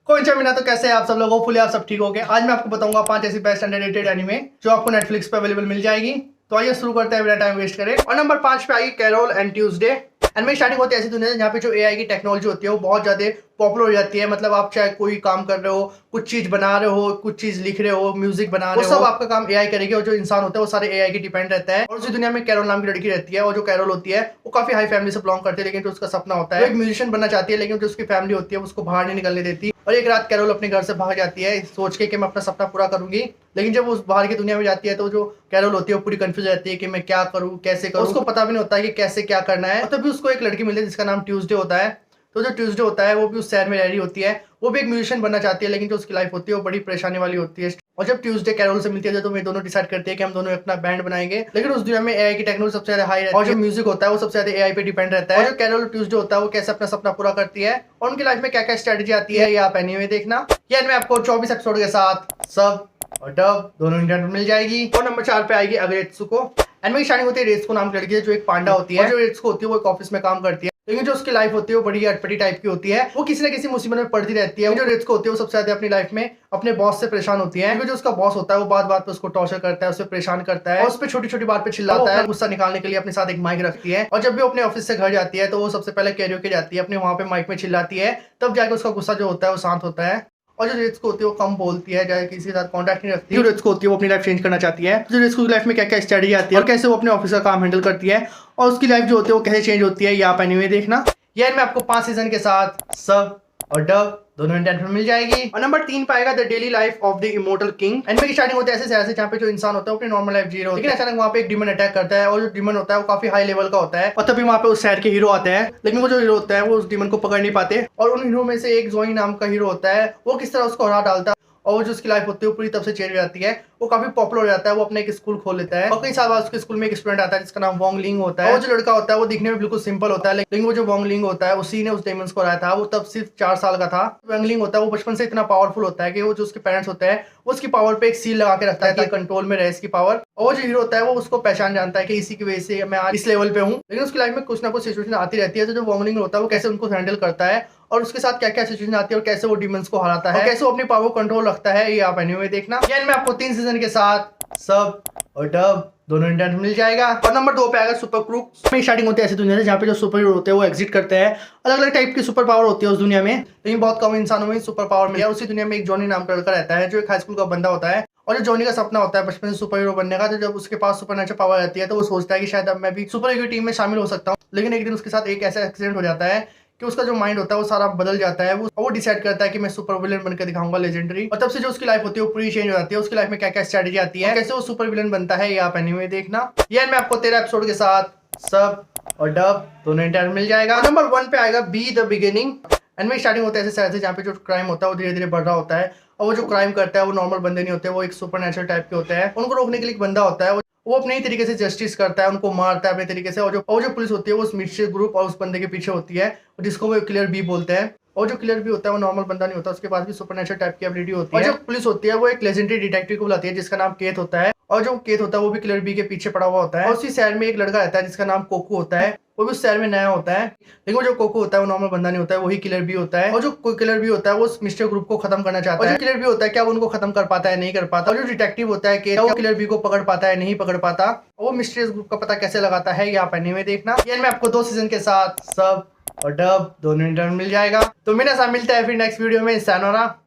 कोई तो कैसे हैं आप सब लोग। होपफुली आप सब ठीक हो गए। आज मैं आपको बताऊंगा 5 ऐसी बेस्ट अंडररेटेड एनीमे जो आपको नेटफ्लिक्स पे अवेलेबल मिल जाएगी। तो आइए शुरू करते हैं बिना टाइम वेस्ट करें। और नंबर 5 पे आएगी कैरोल एंड ट्यूसडे। एंड में स्टार्टिंग होती है ऐसी दुनिया से जहाँ पे जो एआई की टेक्नोलॉजी होती है वो बहुत ज्यादा पॉपुलर हो जाती है। मतलब आप चाहे कोई काम कर रहे हो, कुछ चीज बना रहे हो, कुछ चीज लिख रहे हो, म्यूजिक बना रहे हो, वो सब आपका काम एआई करेगी। और जो इंसान होता है वो सारे एआई की डिपेंड रहता है। और उसी दुनिया में कैरोल नाम की लड़की रहती है। और जो कैरोल होती है वो काफी हाई फैमिली से बिलोंग करती है, लेकिन जो उसका सपना होता है एक म्यूजिशियन बनना चाहती है, लेकिन जो उसकी फैमिली होती है उसको बाहर नहीं निकलने देती। और एक रात कैरोल अपने घर से भाग जाती है सोच के कि मैं अपना सपना पूरा करूंगी। लेकिन जब उस बाहर की दुनिया में जाती है तो जो कैरोल होती है वो पूरी कंफ्यूज रहती है कि मैं क्या करूँ, कैसे करूँ। उसको पता भी नहीं होता है कि कैसे क्या करना है। और तभी उसको एक लड़की मिलती है जिसका नाम ट्यूसडे होता है। तो जो ट्यूसडे होता है वो भी उस शहर में रह रही होती है। वो भी एक म्यूजिशियन बनना चाहती है, लेकिन जो उसकी लाइफ होती है वो बड़ी परेशानी वाली होती है। और जब ट्यूसडे कैरोल से मिलती है तो वे दोनों डिसाइड करते हैं कि हम दोनों अपना बैंड बनाएंगे। लेकिन उस दुनिया में एआई की टेक्नोलॉजी सबसे ज्यादा हाई रहती है और जो म्यूजिक होता है वो सबसे ज्यादा एआई पे डिपेंड रहता है। और जो कैरोल और ट्यूसडे होता है वो कैसे अपना सपना पूरा करती है और उनकी लाइफ में क्या क्या स्ट्रेटेजी आती है ये आप एनीमे देखना। यार मैं आपको 24 एपिसोड के साथ सब और डब दोनों इंडियन में मिल जाएगी। और नंबर 4 पे आएगी अगेत्सुको। एंड में स्टार्टिंग होती है रेत्सुको नाम की लड़की है जो एक पांडा होती है। और जो रेत्सुको होती है वो एक ऑफिस में काम करती है, लेकिन जो उसकी लाइफ होती है वो बड़ी अटपटी टाइप की होती है। वो किसी न किसी मुसीबत में पड़ती रहती है। जो रेत्सुको होती है वो सबसे ज्यादा अपनी लाइफ में अपने बॉस से परेशान होती है, क्योंकि जो उसका बॉस होता है वो बात बात पे उसको टॉर्चर करता है, उससे परेशान करता है और उस पर छोटी छोटी बात पे चिल्लाता है। गुस्सा निकालने के लिए अपने साथ एक माइक रखती है और जब भी अपने ऑफिस से घर जाती है तो वो सबसे पहले कैरियोके जाती है, अपने वहां पे माइक में चिल्लाती है। तब जाकर उसका गुस्सा जो होता है वो शांत होता है। और जो रेत्सुको होती है वो कम बोलती है, चाहे किसी के साथ कांटेक्ट नहीं रखती। जो रेत्सुको होती है वो अपनी लाइफ चेंज करना चाहती है। जो रेत्सुको की लाइफ में क्या क्या स्ट्रेटजी आती है और कैसे वो अपने ऑफिस का काम हैंडल करती है और उसकी लाइफ जो होती है वो कैसे चेंज होती है ये आप एनीमे देखना। यार मैं आपको 5 सीजन के साथ सब और डब दोनों इंडियन में मिल जाएगी। और नंबर 3 पाएगा the daily life of the immortal king. Anime की स्टार्टिंग होती है ऐसे शहर से जहाँ पे जो इंसान होता है वो अपनी नॉर्मल लाइफ जी रहा होता है, लेकिन अचानक वहाँ पे एक डिमन अटैक करता है। और जो डिमन होता है वो काफी हाई लेवल का होता है। और तभी वहाँ पे उस शहर के हीरो आते हैं, लेकिन वो जो हीरो होता है वो उस डिमन को पकड़ नहीं पाते। और उन हीरो में से एक जोई नाम का हीरो होता है, वो किस तरह उसको हरा डालता है और जो उसकी लाइफ होती है वो पूरी तरह से चेंज हो जाती है। वो काफी पॉपुलर हो जाता है, वो अपने एक स्कूल खोल लेता है। और कई साल बाद उसके स्कूल में एक स्टूडेंट आता है जिसका नाम वोंग लिंग होता है। और जो लड़का होता है वो दिखने में बिल्कुल सिंपल होता है, लेकिन वो जो वोंग लिंग होता है उसी ने उस डेमंस को हराया था। वो तब सिर्फ 4 साल का था। वोंग लिंग होता है वो बचपन से इतना पावरफुल होता है कि वो जो उसके पेरेंट्स होते हैं वो उसकी पावर पे एक सील लगा के रखता है ताकि कंट्रोल में रहे इसकी पावर। और जो हीरो होता है वो उसको पहचान जानता है कि इसी की वजह से मैं आज इस लेवल पे हूँ। लेकिन उसकी लाइफ में कुछ ना कुछ सिचुएशन आती रहती है। तो जो वोंग लिंग होता है वो कैसे उनको हैंडल करता है और उसके साथ क्या क्या सिचुएशन आती है और कैसे वो डिमंस को हराता है, कैसे वो अपनी पावर कंट्रोल रखता है ये आप एनीमे देखना। यानी मैं आपको 3 सीजन के साथ सब और डब दोनों इंडियन में मिल जाएगा। और नंबर 2 पे आएगा सुपर क्रूक। में स्टार्टिंग होती है ऐसी दुनिया से जहाँ पे जो सुपर हीरो होते हैं वो एग्जिट करते हैं। अलग अलग टाइप की सुपर पावर होती है उस दुनिया में, लेकिन बहुत कम इंसानों में सुपर पावर मिली है। उसी दुनिया में एक जॉनी नाम का लड़का रहता है जो एक हाई स्कूल का बंदा होता है। और जो जॉनी का सपना होता है बचपन से सुपर हीरो बनने का, तो जब उसके पास सुपर नेचुरल पावर रहती है तो वो सोचता है कि शायद अब मैं भी सुपर हीरो टीम में शामिल हो सकता हूँ। लेकिन एक दिन उसके साथ एक ऐसा एक्सीडेंट हो जाता है कि उसका जो माइंड होता है वो सारा बदल जाता है। वो डिसाइड करता है कि मैं सुपर विलन बनकर दिखाऊंगा लेजेंडरी। और तब से जो उसकी लाइफ होती है वो पूरी चेंज हो जाती है। उसकी लाइफ में क्या क्या स्ट्रेटेजी आती है, कैसे वो सुपर विलन बनता है ये आप एनीमे देखना। यार मैं आपको 13 एपिसोड के साथ सब और डब दोनों इंडियन मिल जाएगा। नंबर 1 पे आएगा be the beginning. And starting होता है ऐसे शहर से जहाँ पे जो क्राइम होता है वो धीरे धीरे बढ़ रहा होता है। और वो जो क्राइम करता है वो नॉर्मल बंदे नहीं होते, वो एक सुपर नेचुरल टाइप के होते हैं। उनको रोकने के लिए एक बंदा होता है, वो अपने ही तरीके से जस्टिस करता है, उनको मारता है अपने तरीके से। और जो पुलिस होती है वो उस मिस्ट्री ग्रुप और उस बंदे के पीछे होती है जिसको वो किलर बी बोलते हैं। और जो किलर बी होता है वो नॉर्मल बंदा नहीं होता, उसके पास भी सुपरनेचुरल टाइप की एबिलिटी होती है। और जो पुलिस होती है वो एक लेजेंडरी डिटेक्टिव को बुलाती है जिसका नाम केथ होता है। और जो केथ होता है वो भी किलर बी के पीछे पड़ा हुआ होता है। और उसी शहर में एक लड़का रहता है जिसका नाम कोकू होता है, वो भी उस शहर में नया होता है। लेकिन वो जो कोको होता है वो नॉर्मल बंदा नहीं होता है, वही किलर बी होता है। और जो किलर बी होता है वो उस मिस्टर ग्रुप को खत्म करना चाहता है। और जो किलर बी होता है क्या वो उनको खत्म कर पाता है, नहीं कर पाता। और जो डिटेक्टिव होता है कि वो किलर बी को पकड़ पाता है, नहीं पकड़ पाता। वो मिस्टीरियस ग्रुप का पता कैसे लगाता है ये आप एनीमे देखना। यार मैं आपको 2 सीजन के साथ सब और डब दोनों इंडियन मिल जाएगा। तो मेरे साथ मिलता है फिर नेक्स्ट वीडियो में। सायोनारा।